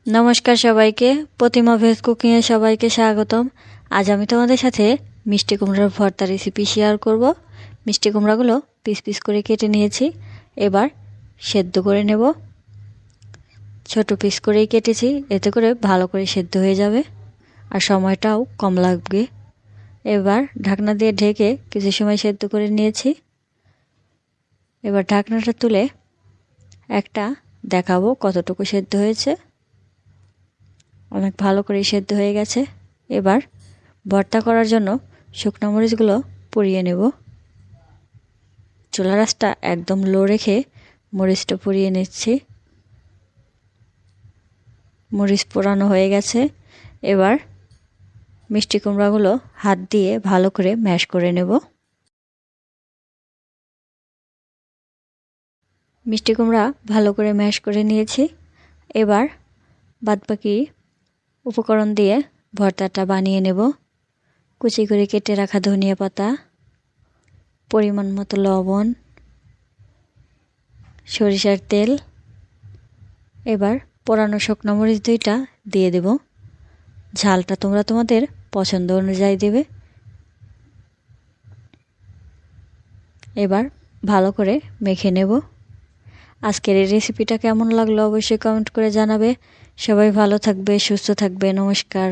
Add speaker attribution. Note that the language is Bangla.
Speaker 1: নমস্কার সবাইকে, প্রতিমা ভেজ কুকিংয়ে সবাইকে স্বাগতম। আজ আমি তোমাদের সাথে মিষ্টি কুমড়ার ভর্তা রেসিপি শেয়ার করব। মিষ্টি কুমড়াগুলো পিস পিস করে কেটে নিয়েছি, এবার সেদ্ধ করে নেব। ছোট পিস করেই কেটেছি, এতে করে ভালো করে সেদ্ধ হয়ে যাবে আর সময়টাও কম লাগবে। এবার ঢাকনা দিয়ে ঢেকে কিছু সময় সেদ্ধ করে নিয়েছি। এবার ঢাকনাটা তুলে একটা দেখাবো কতটুকু সেদ্ধ হয়েছে। অনেক ভালো করে সেদ্ধ হয়ে গেছে। এবার ভর্তা করার জন্য শুকনো মরিচগুলো পুড়িয়ে নেব। চুলার আঁচটা একদম লো রেখে মরিচটা পুড়িয়ে নিচ্ছি। মরিচ পোড়ানো হয়ে গেছে। এবার মিষ্টি কুমড়াগুলো হাত দিয়ে ভালো করে ম্যাশ করে নেব। মিষ্টি কুমড়া ভালো করে ম্যাশ করে নিয়েছি। এবার বাদবাকি উপকরণ দিয়ে ভর্তাটা বানিয়ে নেব। কুচি করে কেটে রাখা ধনিয়া পাতা, পরিমাণ মতো লবণ, সরিষার তেল। এবার পোড়ানো শুকনো মরিচ 2টা দিয়ে দেব। ঝালটা তোমরা তোমাদের পছন্দ অনুযায়ী দেবে। এবার ভালো করে মেখে নেব। আজকের এই রেসিপিটা কেমন লাগলো অবশ্যই কমেন্ট করে জানাবে। সবাই ভালো থাকবে, সুস্থ থাকবে। নমস্কার।